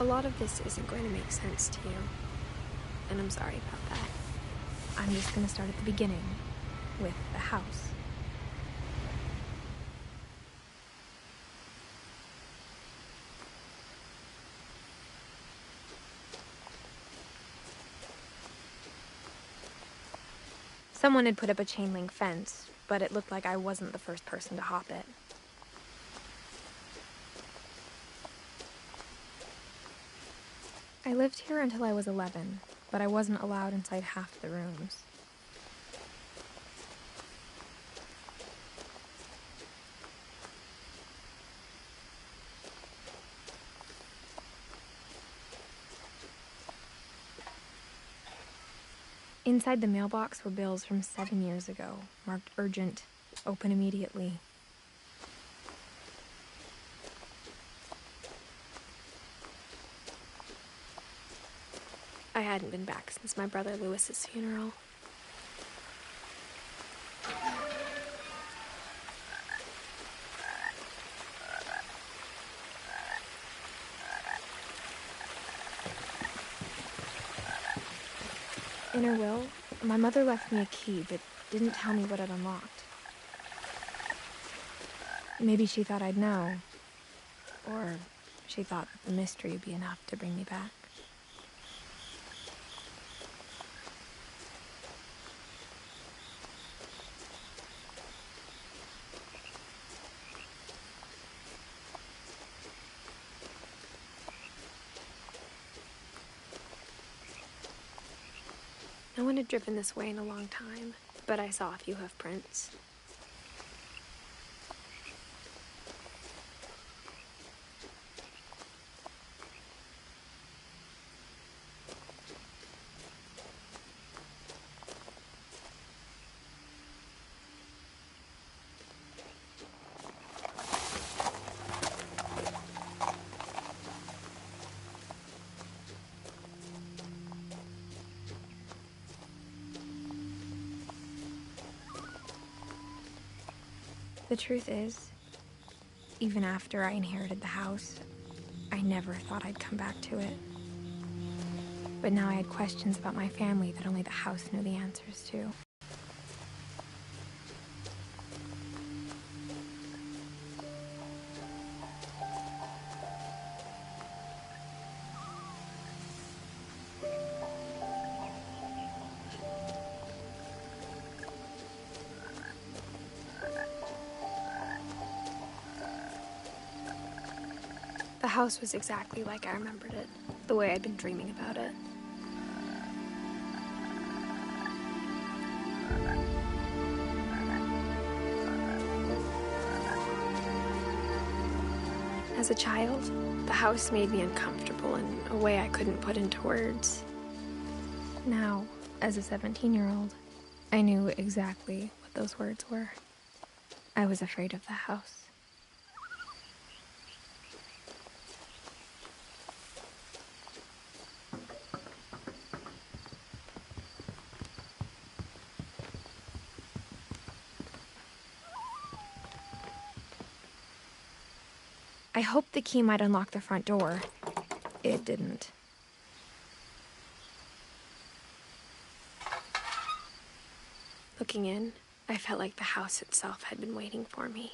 A lot of this isn't going to make sense to you, and I'm sorry about that. I'm just gonna start at the beginning, with the house. Someone had put up a chain link fence, but it looked like I wasn't the first person to hop it. I lived here until I was 11, but I wasn't allowed inside half the rooms. Inside the mailbox were bills from 7 years ago, marked urgent, open immediately. I hadn't been back since my brother Lewis's funeral. In her will, my mother left me a key, but didn't tell me what it unlocked. Maybe she thought I'd know. Or she thought that the mystery would be enough to bring me back. No one had driven this way in a long time, but I saw a few hoof prints. The truth is, even after I inherited the house, I never thought I'd come back to it. But now I had questions about my family that only the house knew the answers to. The house was exactly like I remembered it, the way I'd been dreaming about it. As a child, the house made me uncomfortable in a way I couldn't put into words. Now, as a 17-year-old, I knew exactly what those words were. I was afraid of the house. I hoped the key might unlock the front door. It didn't. Looking in, I felt like the house itself had been waiting for me.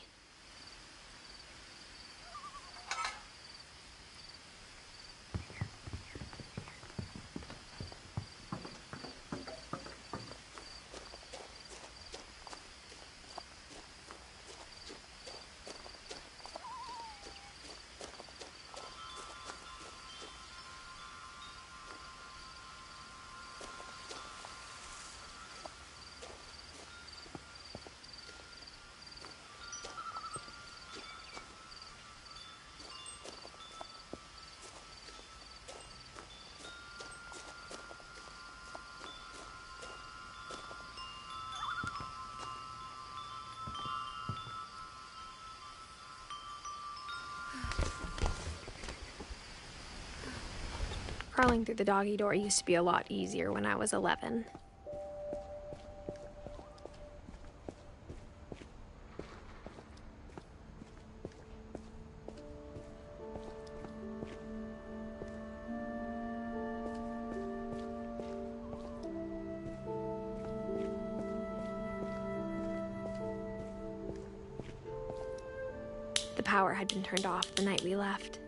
Crawling through the doggy door used to be a lot easier when I was 11. power had been turned off the night we left.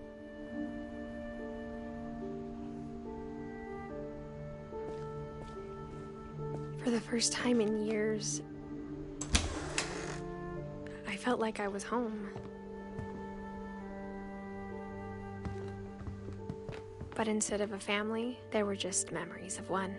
For the first time in years, I felt like I was home. But instead of a family, there were just memories of one.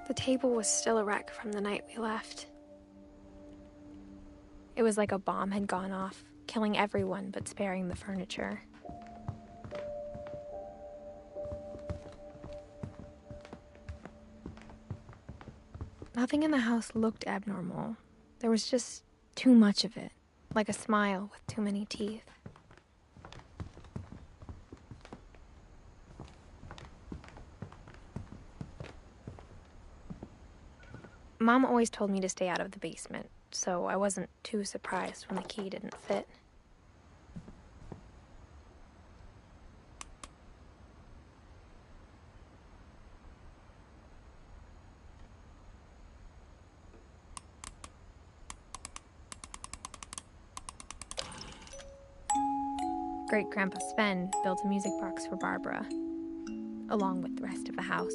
The table was still a wreck from the night we left. It was like a bomb had gone off, killing everyone but sparing the furniture. Nothing in the house looked abnormal. There was just too much of it, like a smile with too many teeth. Mom always told me to stay out of the basement, so I wasn't too surprised when the key didn't fit. Great-Grandpa Sven built a music box for Barbara, along with the rest of the house.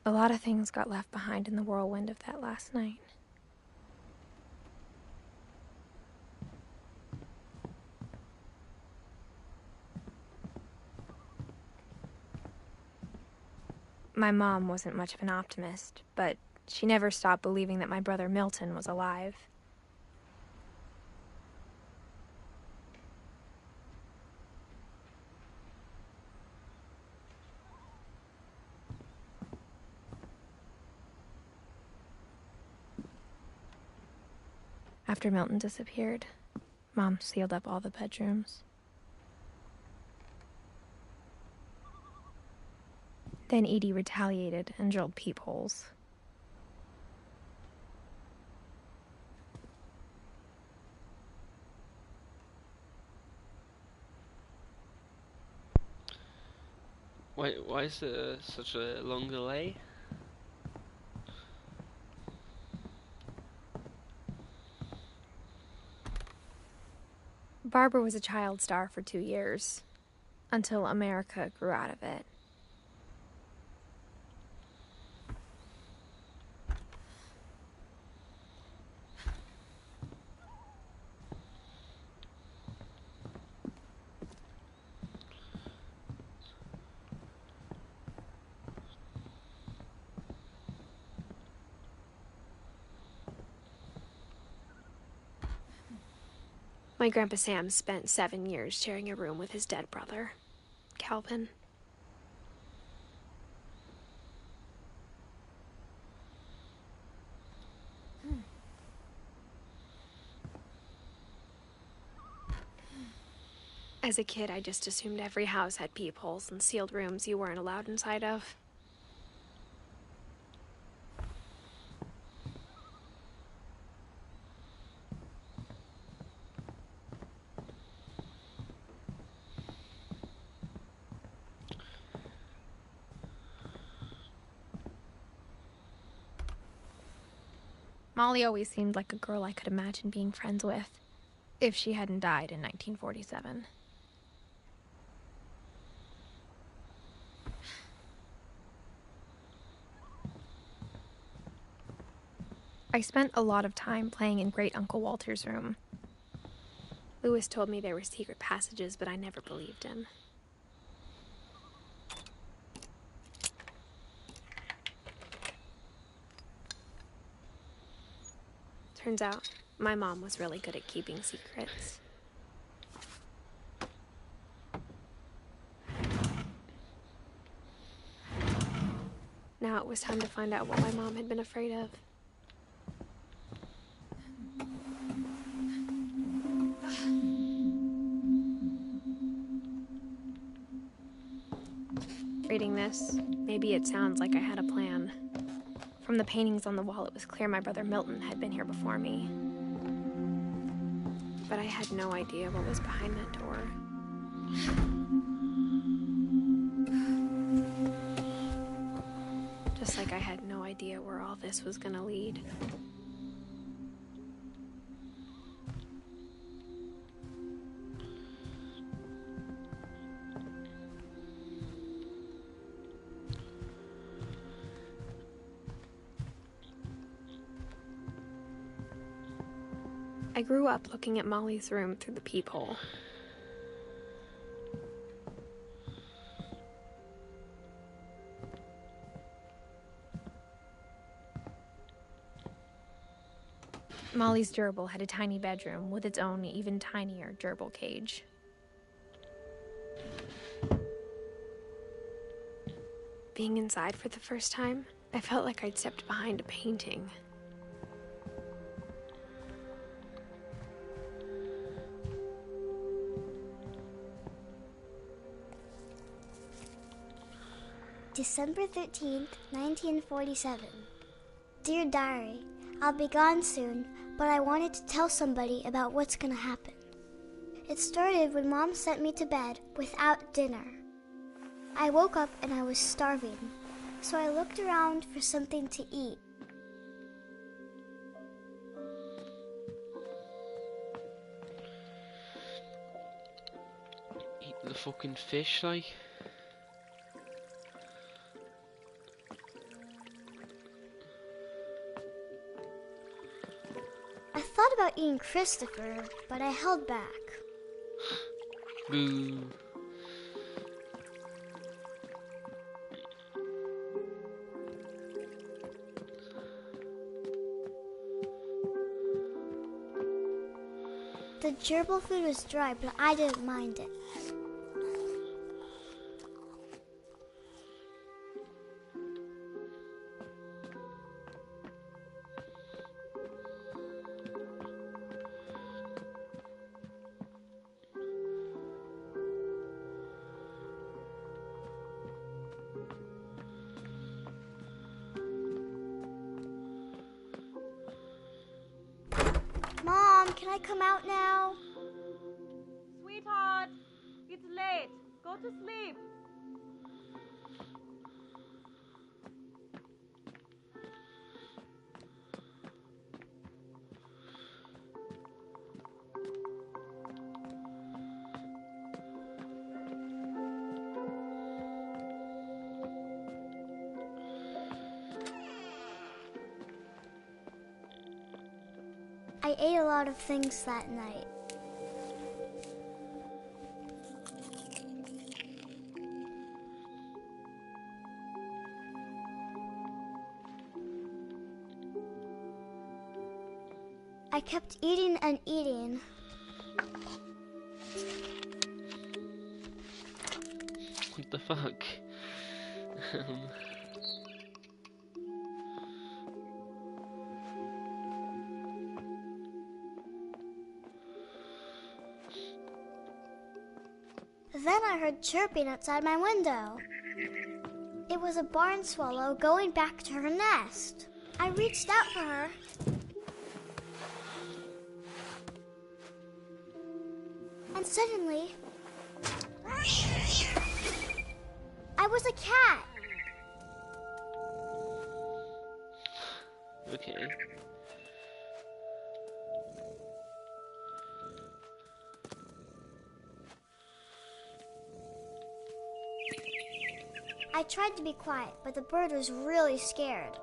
A lot of things got left behind in the whirlwind of that last night. My mom wasn't much of an optimist, but she never stopped believing that my brother Milton was alive. After Milton disappeared, Mom sealed up all the bedrooms. Then Edie retaliated and drilled peepholes. Why is there such a long delay? Barbara was a child star for 2 years, until America grew out of it. My Grandpa Sam spent 7 years sharing a room with his dead brother, Calvin. As a kid, I just assumed every house had peepholes and sealed rooms you weren't allowed inside of. Molly always seemed like a girl I could imagine being friends with, if she hadn't died in 1947. I spent a lot of time playing in Great Uncle Walter's room, Lewis told me there were secret passages, but I never believed him. Turns out, my mom was really good at keeping secrets. Now it was time to find out what my mom had been afraid of. Reading this, maybe it sounds like I had a plan. From the paintings on the wall, it was clear my brother Milton had been here before me. But I had no idea what was behind that door. Just like I had no idea where all this was gonna lead. I grew up looking at Molly's room through the peephole. Molly's gerbil had a tiny bedroom with its own even tinier gerbil cage. Being inside for the first time, I felt like I'd stepped behind a painting. December 13th, 1947. Dear Diary, I'll be gone soon, but I wanted to tell somebody about what's gonna happen. It started when Mom sent me to bed without dinner. I woke up and I was starving, so I looked around for something to eat. Eat the fucking fish, like. I thought about eating Christopher, but I held back. Boo. The gerbil food was dry, but I didn't mind it. Mom, can I come out now? Sweetheart, it's late. Go to sleep. I ate a lot of things that night. I kept eating and eating. What the fuck? Then I heard chirping outside my window. It was a barn swallow going back to her nest. I reached out for her. And suddenly, I was a cat. Okay. I tried to be quiet, but the bird was really scared.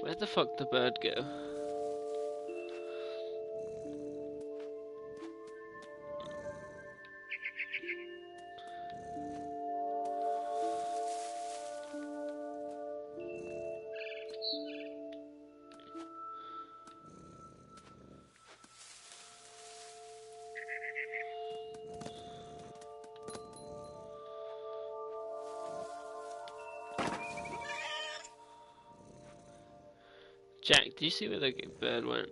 Where the fuck did the bird go? Jack, do you see where the bird went?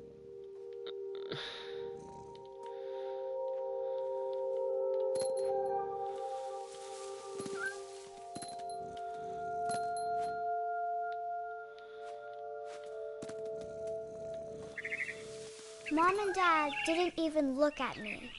Mom and Dad didn't even look at me.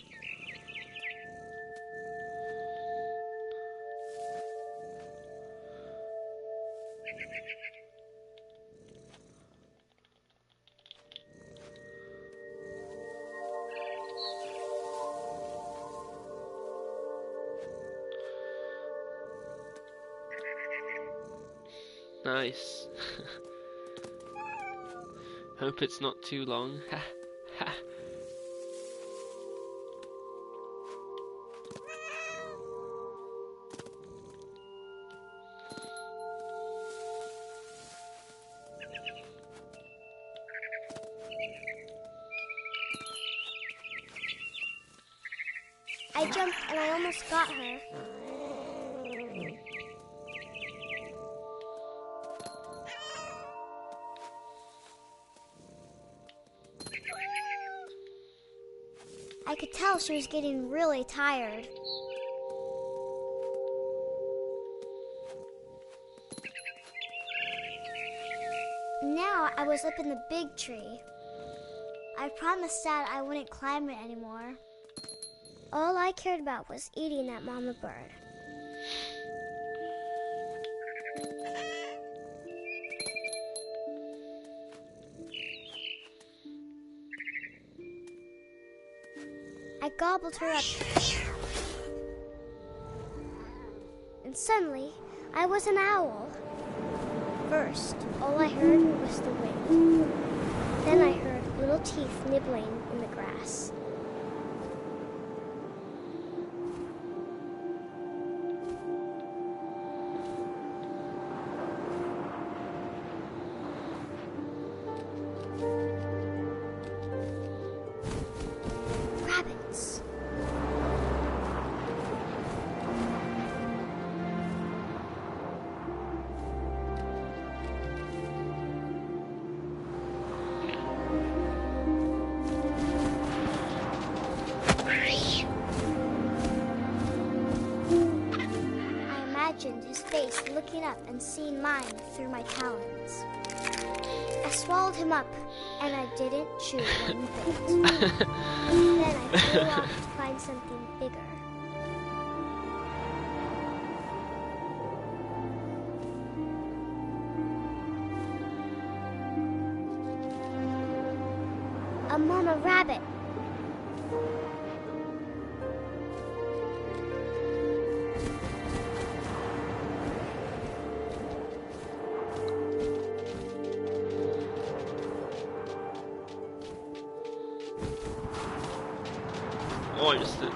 Nice. Hope it's not too long. I jumped and I almost got her. I could tell she was getting really tired. Now I was up in the big tree. I promised Dad I wouldn't climb it anymore. All I cared about was eating that mama bird. I gobbled her up. And suddenly, I was an owl. First, all I heard was the wind. Then I heard little teeth nibbling in the grass. Rabbits. I imagined his face looking up and seeing mine through my talons. I swallowed him up, and I didn't chew one bit. Then I flew off to find something bigger. A mama rabbit. Oh, I missed it.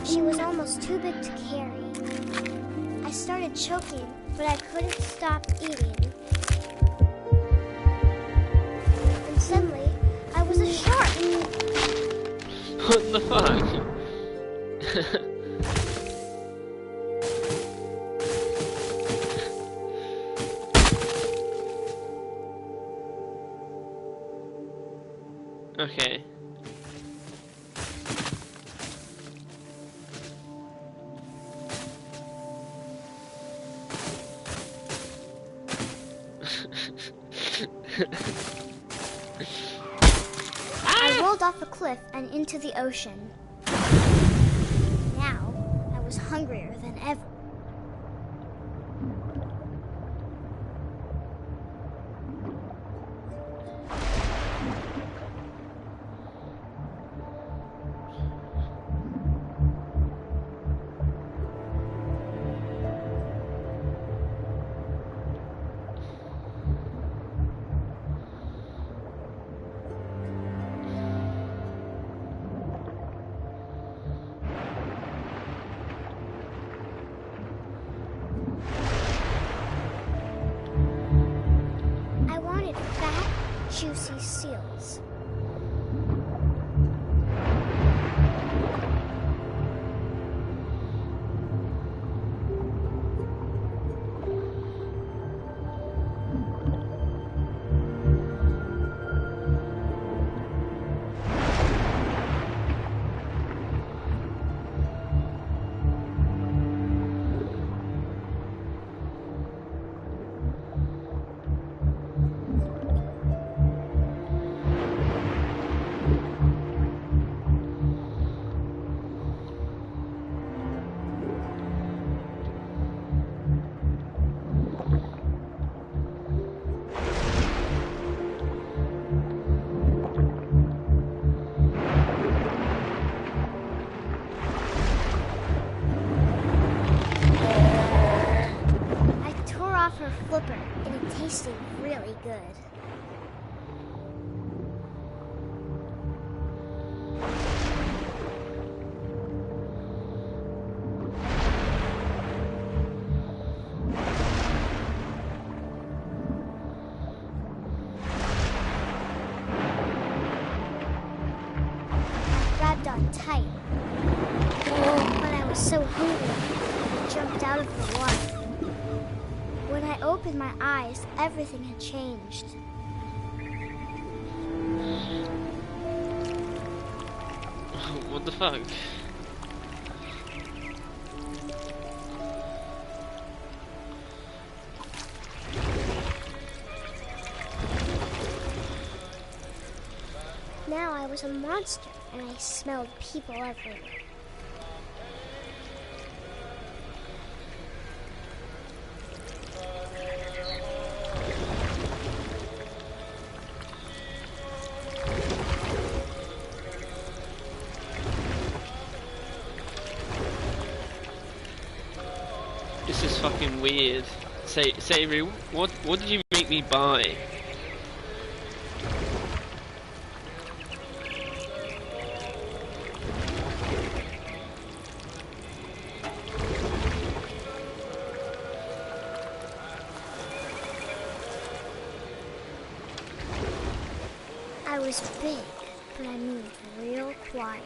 She was almost too big to carry. I started choking, but I couldn't stop eating. And suddenly, I was a shark. What the fuck? Okay. rolled off a cliff and into the ocean. Now, I was hungrier than ever. Juicy seals. Her flipper, and it tasted really good. I grabbed on tight, but I was so hungry, I jumped out of the water. When I opened my eyes, everything had changed. What the fuck? Now I was a monster, and I smelled people everywhere. This is fucking weird. Sayori, what did you make me buy? I was big, but I moved real quiet.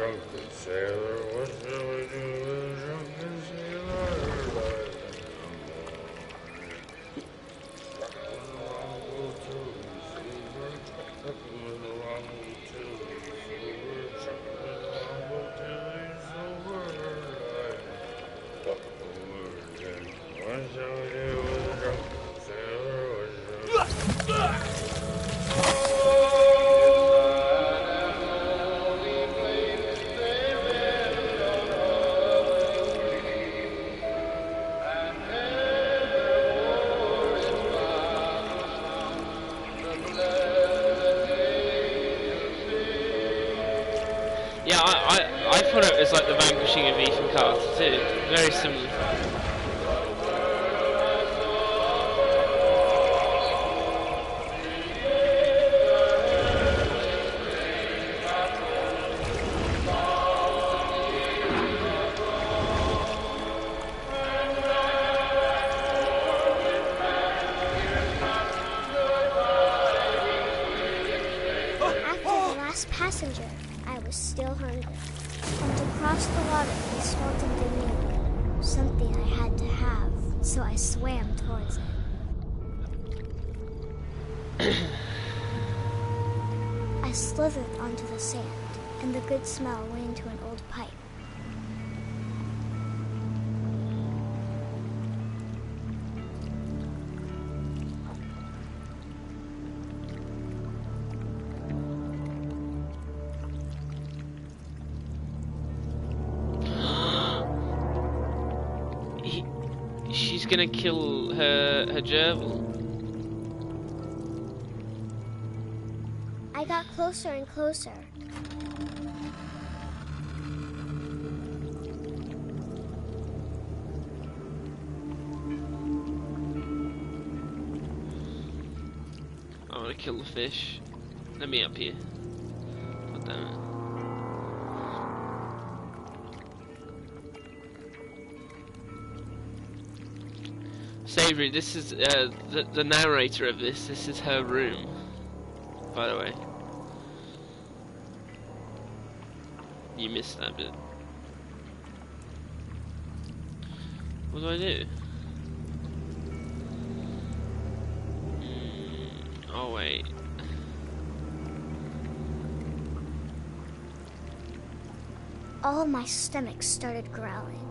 drunken sailor? What shall we do with a drunken sailor? What shall we do with a drunken sailor? Yeah, I thought it was like the vanquishing of Ethan Carter too. Very similar. After the last passenger, I was still hungry. And to cross the water, I smelled something new. Something I had to have, so I swam towards it. I slithered onto the sand, and the good smell went into an old pipe. She's gonna kill her gerbil. I got closer and closer. I wanna kill the fish. Let me up here. God damn it. Savory, this is the narrator of this. This is her room, by the way. You missed that bit. What do I do? Oh wait. All my stomach started growling.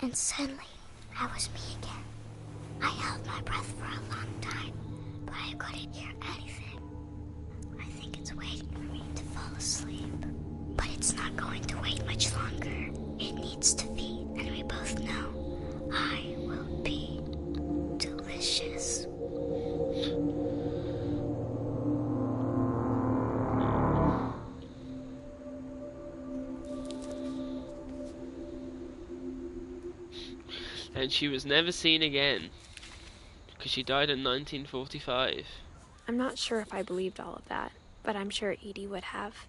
And suddenly, I was me again. I held my breath for a long time, but I couldn't hear anything. I think it's waiting for me to fall asleep. But it's not going to wait much longer. It needs to feed, and we both know I will be delicious. And she was never seen again, because she died in 1945. I'm not sure if I believed all of that, but I'm sure Edie would have.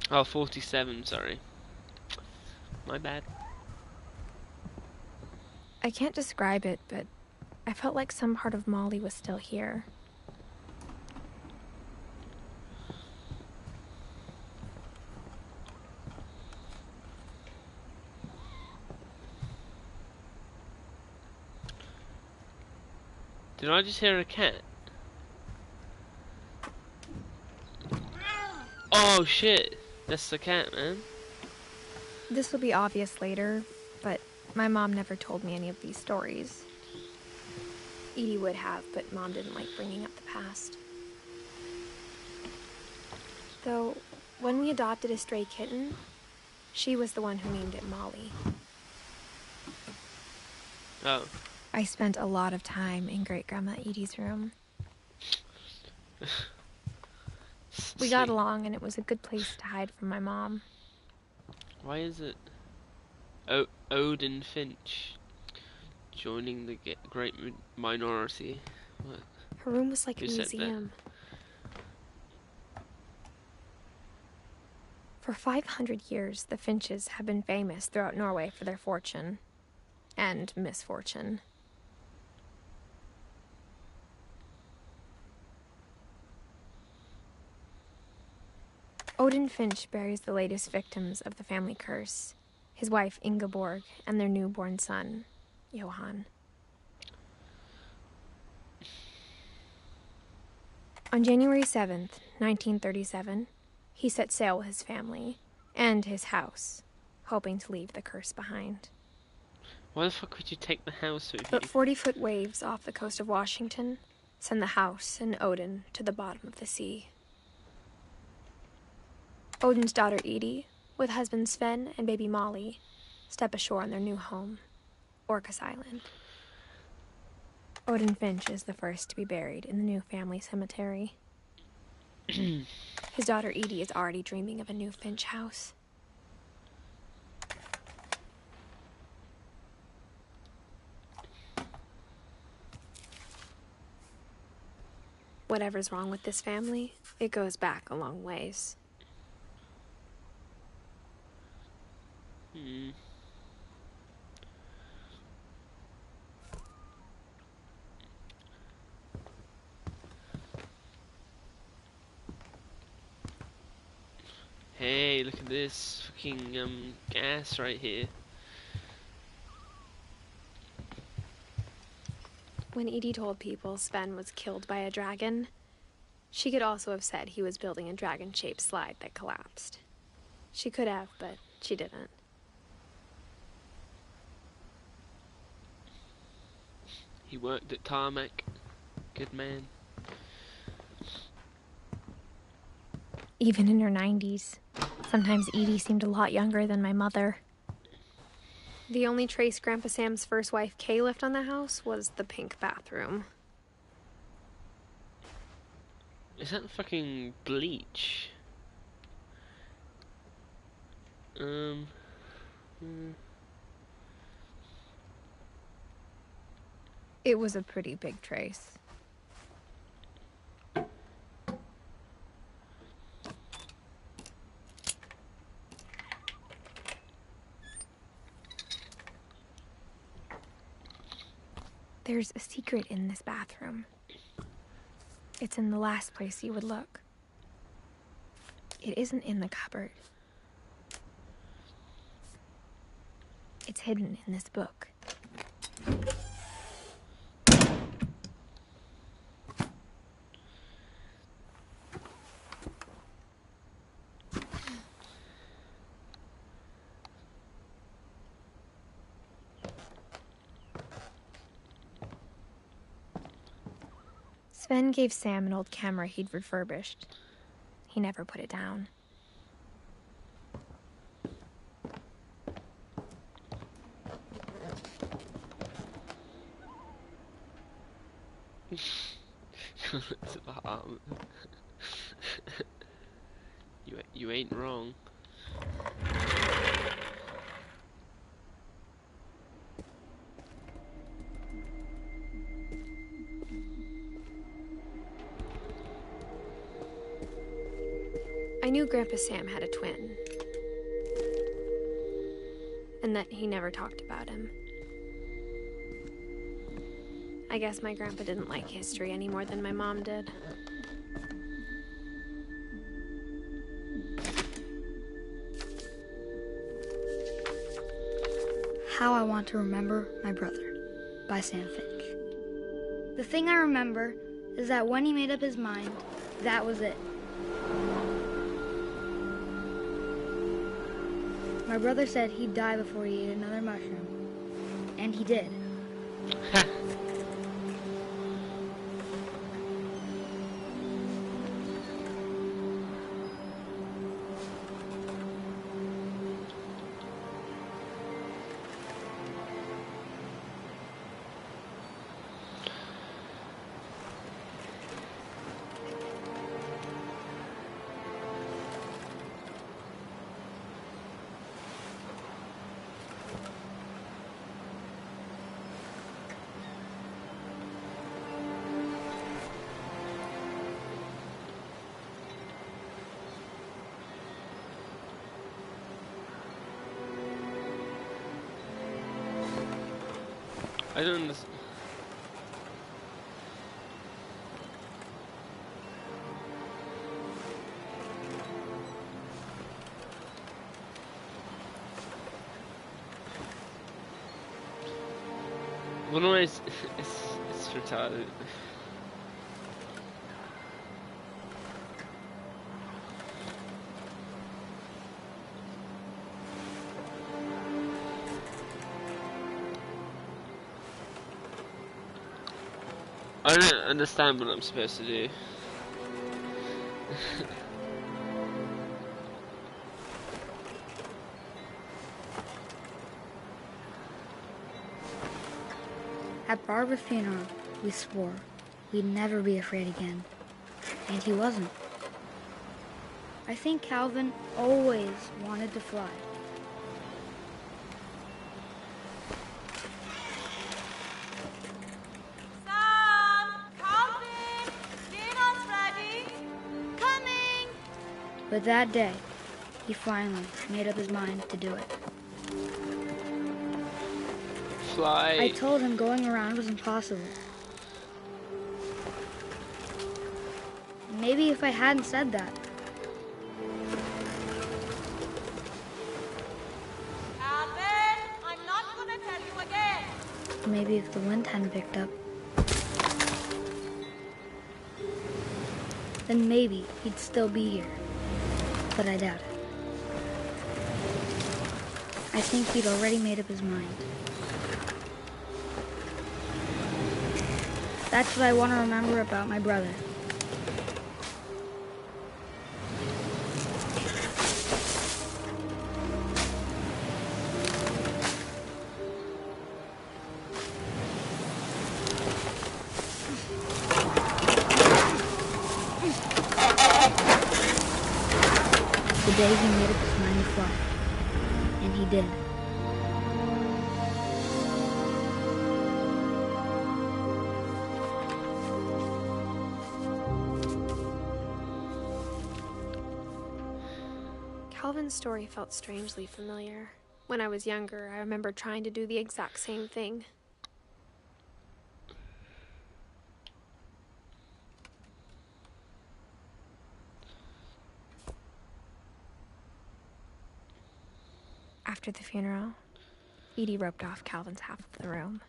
Oh, 47, sorry. My bad. I can't describe it, but I felt like some part of Molly was still here. Did I just hear a cat? Oh shit! That's the cat, man. This will be obvious later, but my mom never told me any of these stories. Edie would have, but Mom didn't like bringing up the past. Though, when we adopted a stray kitten, she was the one who named it Molly. Oh. I spent a lot of time in Great-Grandma Edie's room. We got along, and it was a good place to hide from my mom. Why is it? Odin Finch joining the great minority. What? Her room was like a Who said that? museum. For 500 years, the Finches have been famous throughout Norway for their fortune and misfortune. Odin Finch buries the latest victims of the family curse, his wife Ingeborg and their newborn son, Johann. On January 7th, 1937, he set sail with his family and his house, hoping to leave the curse behind. Why the fuck would you take the house with you? But 40-foot waves off the coast of Washington send the house and Odin to the bottom of the sea. Odin's daughter Edie, with husband Sven and baby Molly, step ashore on their new home, Orcas Island. Odin Finch is the first to be buried in the new family cemetery. His daughter Edie is already dreaming of a new Finch house. Whatever's wrong with this family, it goes back a long ways. Hey, look at this fucking gas right here. When Edie told people Sven was killed by a dragon, she could also have said he was building a dragon-shaped slide that collapsed. She could have, but she didn't. He worked at Tarmac. Good man. Even in her 90s, sometimes Edie seemed a lot younger than my mother. The only trace Grandpa Sam's first wife, Kay, left on the house was the pink bathroom. Is that fucking bleach? It was a pretty big trace. There's a secret in this bathroom. It's in the last place you would look. It isn't in the cupboard. It's hidden in this book. Sven gave Sam an old camera he'd refurbished. He never put it down. It's about you ain't wrong. I knew Grandpa Sam had a twin, and that he never talked about him. I guess my grandpa didn't like history any more than my mom did. How I Want to Remember My Brother by Sam Finch. The thing I remember is that when he made up his mind, that was it. My brother said he'd die before he ate another mushroom. And he did. I don't understand. One of my it's retarded. I don't understand what I'm supposed to do. At Barbara's funeral, we swore we'd never be afraid again. And he wasn't. I think Calvin always wanted to fly. Sam! Calvin! Dinner's ready! Coming! But that day, he finally made up his mind to do it. Fly. I told him going around was impossible. Maybe if I hadn't said that, Calvin! I'm not gonna tell you again! maybe if the wind hadn't picked up, then maybe he'd still be here. But I doubt it. I think he'd already made up his mind. That's what I want to remember about my brother. The day he made up his mind to fly. And he did. Calvin's story felt strangely familiar. When I was younger, I remember trying to do the exact same thing. After the funeral, Edie roped off Calvin's half of the room.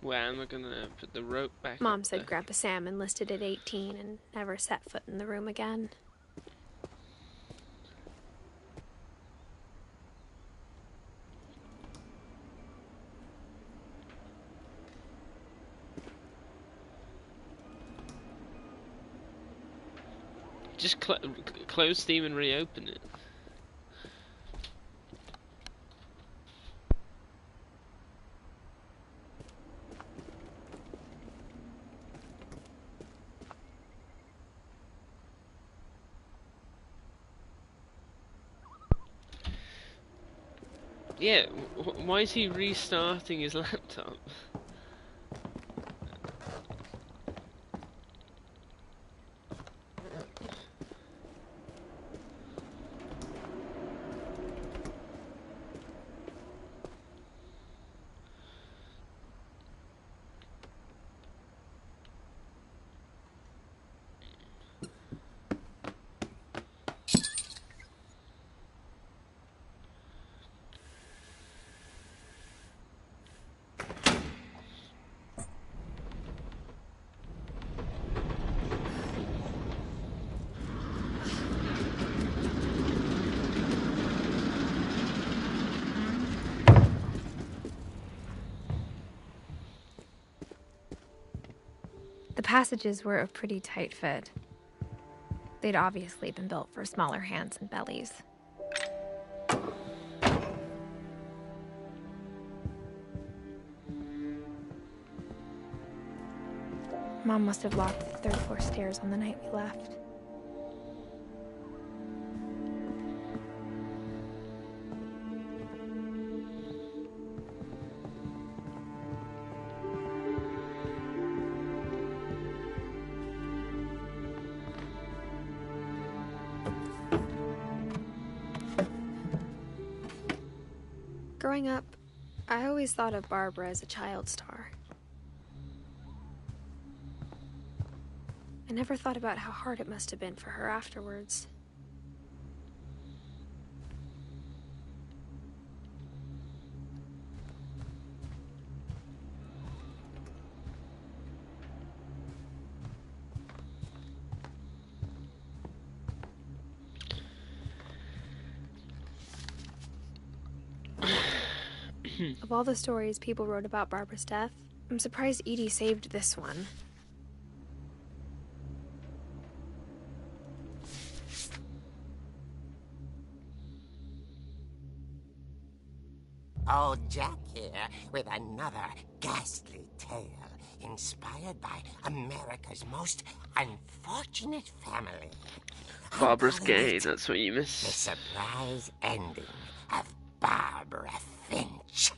Where am I gonna put the rope back? Mom up said there? Grandpa Sam enlisted at 18 and never set foot in the room again. Just close Steam and reopen it. Yeah, why is he restarting his laptop? The passages were a pretty tight fit. They'd obviously been built for smaller hands and bellies. Mom must have locked the third floor stairs on the night we left. Growing up, I always thought of Barbara as a child star. I never thought about how hard it must have been for her afterwards. Of all the stories people wrote about Barbara's death, I'm surprised Edie saved this one. Old Jack here with another ghastly tale inspired by America's most unfortunate family. Barbara's I'm calling gay, it that's what you The miss. surprise ending of Barbara Finch.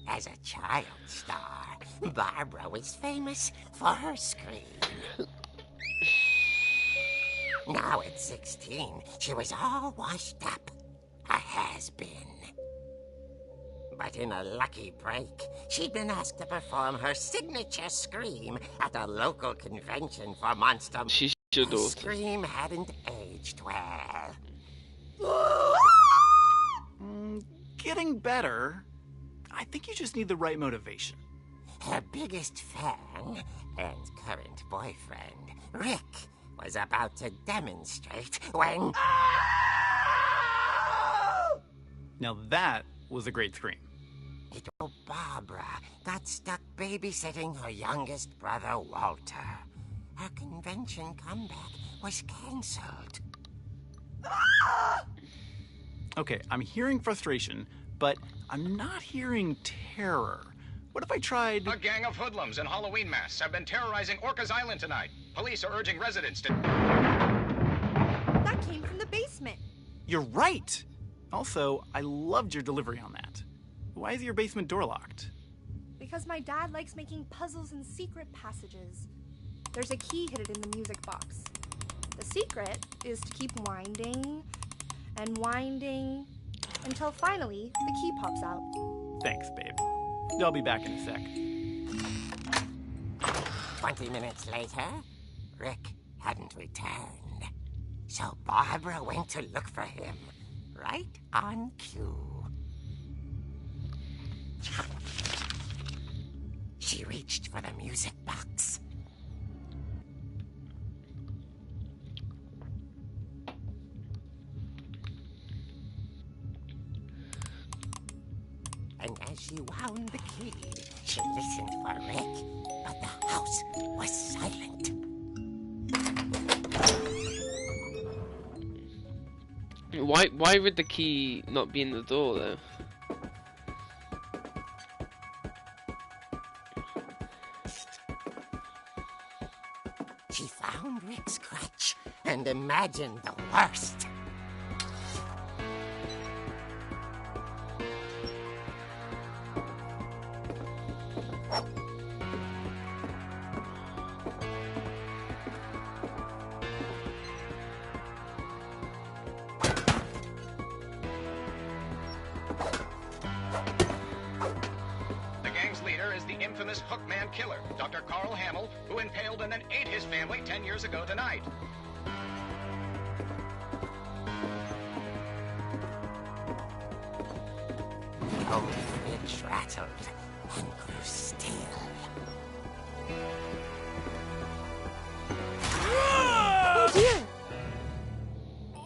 As a child star, Barbara was famous for her scream. Now at 16, she was all washed up. A has-been. But in a lucky break, she'd been asked to perform her signature scream at a local convention for monster... She's your The daughter. scream hadn't aged well. Getting better. I think you just need the right motivation. Her biggest fan and current boyfriend, Rick, was about to demonstrate when... Now that was a great scream. Little Barbara got stuck babysitting her youngest brother, Walter. Her convention comeback was cancelled. Okay, I'm hearing frustration, but I'm not hearing terror. What if I tried... A gang of hoodlums in Halloween masks have been terrorizing Orcas Island tonight. Police are urging residents to... That came from the basement. You're right! Also, I loved your delivery on that. Why is your basement door locked? Because my dad likes making puzzles and secret passages. There's a key hidden in the music box. The secret is to keep winding and winding until finally the key pops out. Thanks, babe. I'll be back in a sec. 20 minutes later, Rick hadn't returned. So Barbara went to look for him, right on cue. She reached for the music box. And as she wound the key, she listened for Rick, but the house was silent. Why would the key not be in the door though? She found Rick's crutch and imagined the worst. The gang's leader is the infamous Hookman Killer, Dr. Carl Hamill, who impaled and then ate his family 10 years ago tonight. The old fridge rattled and grew still. Oh dear!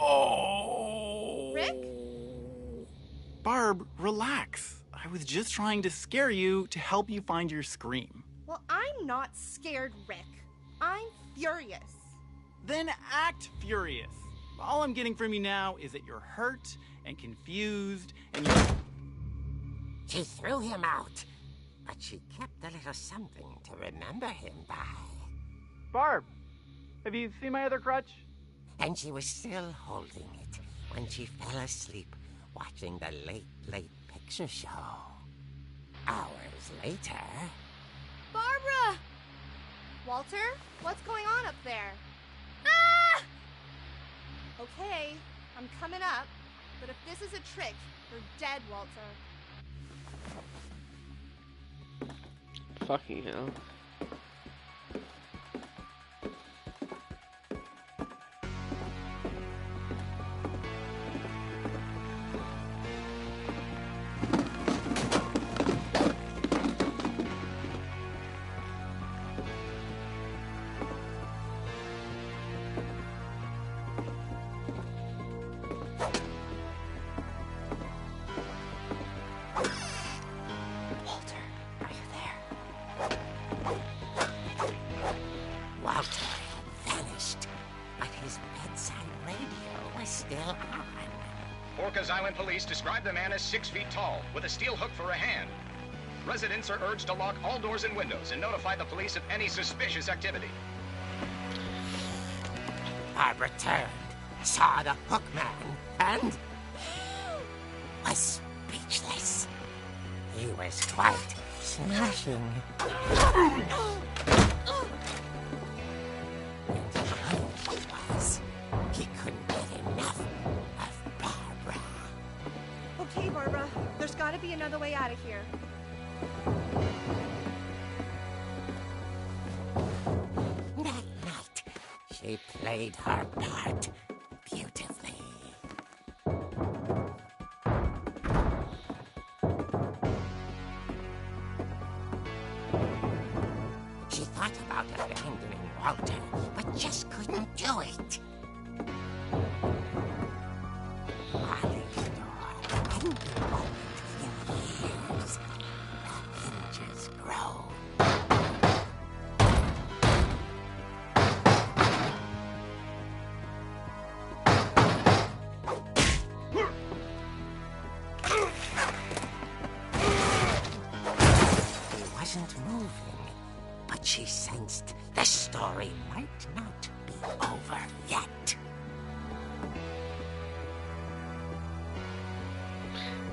Oh! Rick? Barb, relax. I was just trying to scare you to help you find your scream. Well, I'm not scared, Rick. I'm furious. Then act furious. All I'm getting from you now is that you're hurt and confused and you're... She threw him out, but she kept a little something to remember him by. Barb, have you seen my other crutch? And she was still holding it when she fell asleep watching the Late Picture Show. Hours later... Barbara! Walter, what's going on up there? Ah! Okay, I'm coming up, but if this is a trick, you're dead, Walter. Fucking hell. police describe the man as 6 feet tall, with a steel hook for a hand. Residents are urged to lock all doors and windows and notify the police of any suspicious activity. Barbara turned, saw the hook man, and was speechless. He was quite smashing. And he was. He couldn't get enough of Barbara. Okay, Barbara, there's gotta be another way out of here. That night, she played her part beautifully. She thought about abandoning Walter, but just couldn't do it. Molly's door hadn't been opened in years. The hinges groaned. He wasn't moving, but she sensed the story might not be over yet.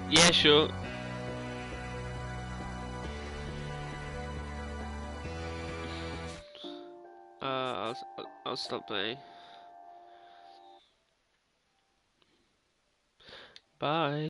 Yeah, sure. I'll stop playing. Bye.